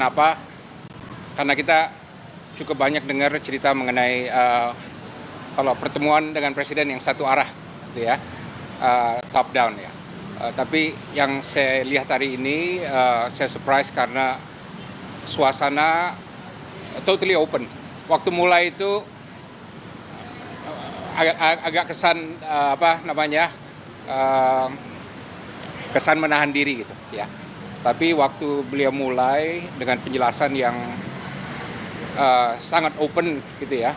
Kenapa? Karena kita cukup banyak dengar cerita mengenai kalau pertemuan dengan presiden yang satu arah, gitu ya, top down ya. Tapi yang saya lihat hari ini, saya surprise karena suasana totally open. Waktu mulai itu agak kesan kesan menahan diri gitu ya. Tapi waktu beliau mulai dengan penjelasan yang sangat open gitu ya,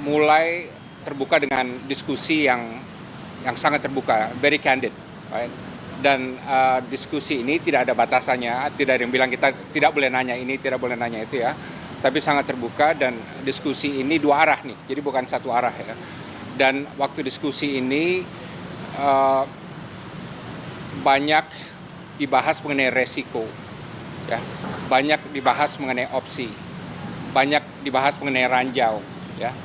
mulai terbuka dengan diskusi yang sangat terbuka, very candid, right? Dan diskusi ini tidak ada batasannya, tidak ada yang bilang kita tidak boleh nanya ini, tidak boleh nanya itu ya. Tapi sangat terbuka dan diskusi ini dua arah nih, jadi bukan satu arah ya. Dan waktu diskusi ini banyak dibahas mengenai resiko, ya, banyak dibahas mengenai opsi, banyak dibahas mengenai ranjau, ya,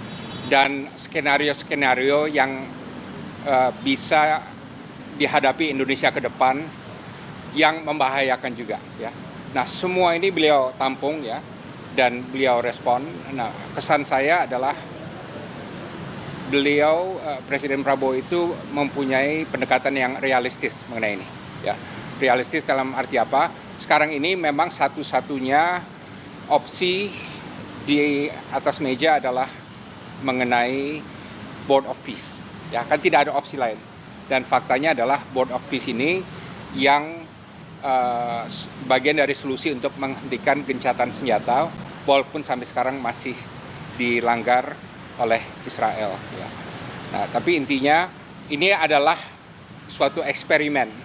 dan skenario-skenario yang bisa dihadapi Indonesia ke depan yang membahayakan juga, ya. Nah, semua ini beliau tampung ya, dan beliau respon. Nah, kesan saya adalah beliau Presiden Prabowo itu mempunyai pendekatan yang realistis mengenai ini, ya. Realistis dalam arti apa? Sekarang ini memang satu-satunya opsi di atas meja adalah mengenai Board of Peace. Ya, kan tidak ada opsi lain. Dan faktanya adalah Board of Peace ini yang bagian dari solusi untuk menghentikan gencatan senjata, walaupun sampai sekarang masih dilanggar oleh Israel. Ya. Nah, tapi intinya ini adalah suatu eksperimen.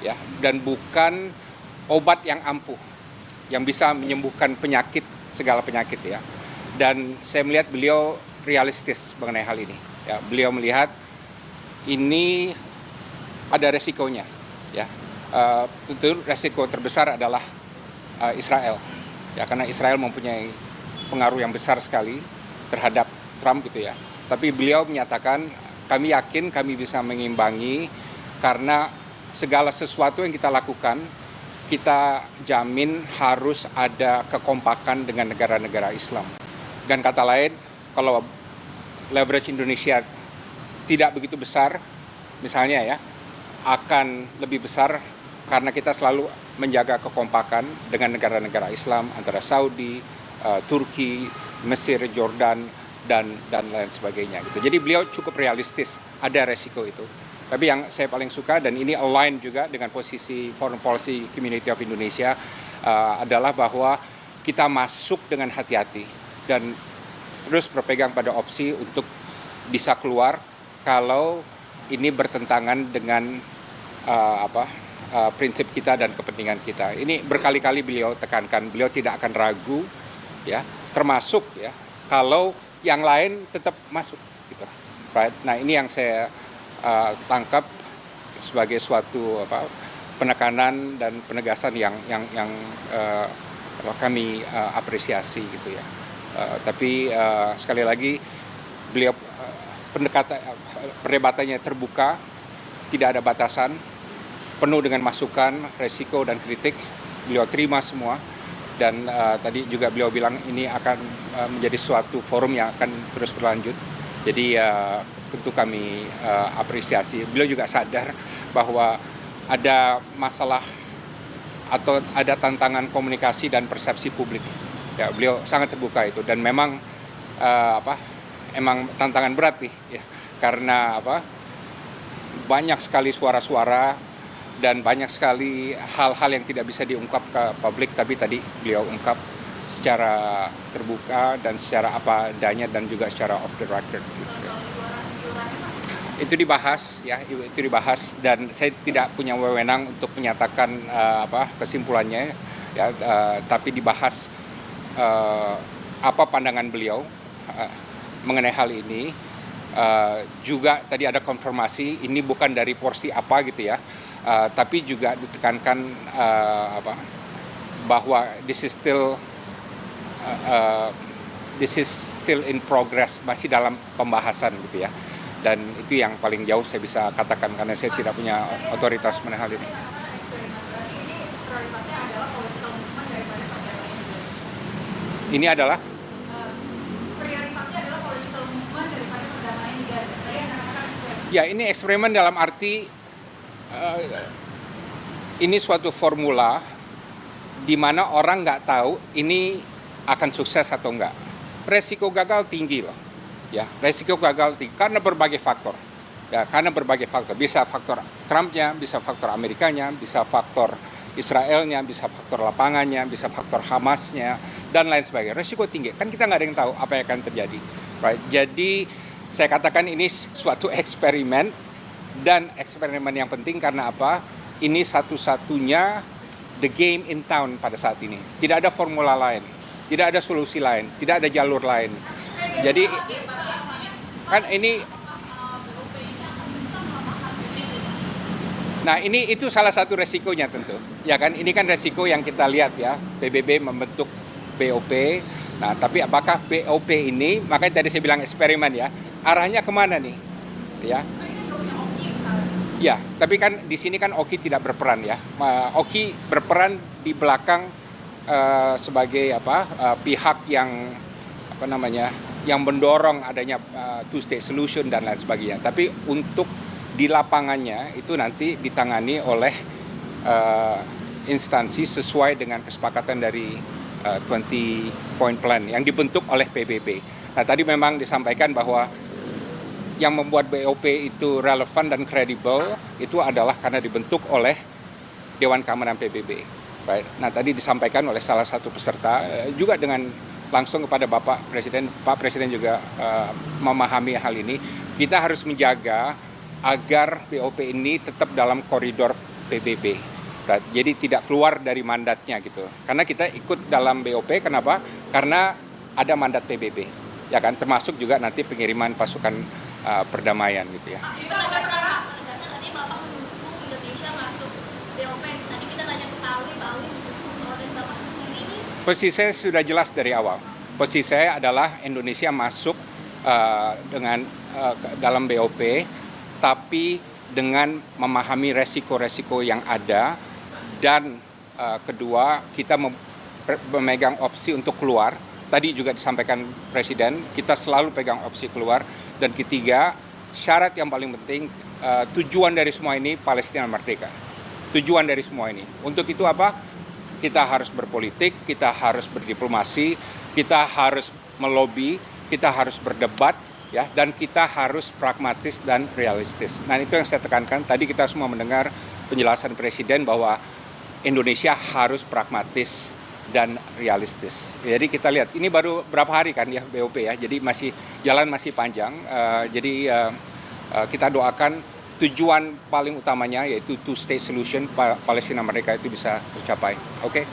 Ya, dan bukan obat yang ampuh yang bisa menyembuhkan penyakit, segala penyakit ya. Dan saya melihat beliau realistis mengenai hal ini. Ya, beliau melihat ini ada resikonya. Ya, tentu resiko terbesar adalah Israel. Ya, karena Israel mempunyai pengaruh yang besar sekali terhadap Trump gitu ya. Tapi beliau menyatakan kami yakin kami bisa mengimbangi karena segala sesuatu yang kita lakukan, kita jamin harus ada kekompakan dengan negara-negara Islam. Dan kata lain, kalau leverage Indonesia tidak begitu besar, misalnya ya, akan lebih besar karena kita selalu menjaga kekompakan dengan negara-negara Islam antara Saudi, Turki, Mesir, Jordan, dan lain sebagainya. Gitu. Jadi beliau cukup realistis, ada resiko itu. Tapi yang saya paling suka dan ini align juga dengan posisi Foreign Policy Community of Indonesia adalah bahwa kita masuk dengan hati-hati dan terus berpegang pada opsi untuk bisa keluar kalau ini bertentangan dengan prinsip kita dan kepentingan kita. Ini berkali-kali beliau tekankan, beliau tidak akan ragu, ya, termasuk ya kalau yang lain tetap masuk, gitu, right? Nah, ini yang saya tangkap sebagai suatu penekanan dan penegasan yang kami apresiasi gitu ya. Tapi sekali lagi beliau perdebatannya terbuka, tidak ada batasan, penuh dengan masukan, resiko dan kritik. Beliau terima semua dan tadi juga beliau bilang ini akan menjadi suatu forum yang akan terus berlanjut. Jadi tentu kami apresiasi. Beliau juga sadar bahwa ada masalah atau ada tantangan komunikasi dan persepsi publik. Ya, beliau sangat terbuka itu dan memang emang tantangan berat nih, ya, karena banyak sekali suara-suara dan banyak sekali hal-hal yang tidak bisa diungkap ke publik, tapi tadi beliau ungkap secara terbuka dan secara apa adanya dan juga secara off the record. Gitu. Itu dibahas ya, itu dibahas dan saya tidak punya wewenang untuk menyatakan kesimpulannya ya, tapi dibahas apa pandangan beliau mengenai hal ini. Juga tadi ada konfirmasi ini bukan dari porsi apa gitu ya, tapi juga ditekankan bahwa this is still in progress, masih dalam pembahasan gitu ya. Dan itu yang paling jauh saya bisa katakan karena saya tidak punya otoritas mengenai hal ini. Ini adalah prioritasnya adalah political movement daripada perdamaian di Gaza. Tadi Anda katakan eksperimen. ya ini eksperimen dalam arti ini suatu formula di mana orang nggak tahu ini akan sukses atau enggak. Resiko gagal tinggi loh. Ya, resiko gagal tinggi karena berbagai faktor. Ya, karena berbagai faktor. Bisa faktor Trumpnya, bisa faktor Amerikanya, bisa faktor Israelnya, bisa faktor lapangannya, bisa faktor Hamasnya, dan lain sebagainya. Resiko tinggi. Kan kita nggak ada yang tahu apa yang akan terjadi. Right? Jadi saya katakan ini suatu eksperimen, dan eksperimen yang penting karena apa? Ini satu-satunya the game in town pada saat ini. Tidak ada formula lain, tidak ada solusi lain, tidak ada jalur lain. Jadi kan ini, nah ini itu salah satu resikonya tentu. Ya kan, ini kan resiko yang kita lihat ya, PBB membentuk BOP. Nah, tapi apakah BOP ini, makanya tadi saya bilang eksperimen ya, arahnya kemana nih? Ya. Ya, tapi kan di sini kan Oki tidak berperan ya. Oki berperan di belakang sebagai pihak yang yang mendorong adanya two-state solution dan lain sebagainya. Tapi untuk di lapangannya itu nanti ditangani oleh instansi sesuai dengan kesepakatan dari 20 point plan yang dibentuk oleh PBB. Nah, tadi memang disampaikan bahwa yang membuat BOP itu relevan dan kredibel itu adalah karena dibentuk oleh Dewan Keamanan PBB. Right? Nah, tadi disampaikan oleh salah satu peserta juga dengan langsung kepada Bapak Presiden. Pak Presiden juga memahami hal ini. Kita harus menjaga agar BOP ini tetap dalam koridor PBB. Right? Jadi tidak keluar dari mandatnya gitu. Karena kita ikut dalam BOP, kenapa? Karena ada mandat PBB. Ya kan, termasuk juga nanti pengiriman pasukan perdamaian gitu ya. Penegasan tadi Bapak mendukung Indonesia masuk BOP. Tadi kita tanya ke Pak Awi mendukung, kalau dari Bapak sendiri ini? Posisi saya sudah jelas dari awal. Posisi saya adalah Indonesia masuk dalam BOP, tapi dengan memahami resiko-resiko yang ada, dan kedua kita memegang opsi untuk keluar. Tadi juga disampaikan Presiden, kita selalu pegang opsi keluar. Dan ketiga, syarat yang paling penting, tujuan dari semua ini Palestina merdeka. Tujuan dari semua ini. Untuk itu apa? Kita harus berpolitik, kita harus berdiplomasi, kita harus melobi, kita harus berdebat, ya, dan kita harus pragmatis dan realistis. Nah, itu yang saya tekankan. Tadi kita semua mendengar penjelasan Presiden bahwa Indonesia harus pragmatis dan realistis. Jadi kita lihat, ini baru berapa hari kan ya BOP ya, jadi jalan masih panjang. Jadi kita doakan tujuan paling utamanya yaitu two-state solution Palestina mereka itu bisa tercapai. Oke.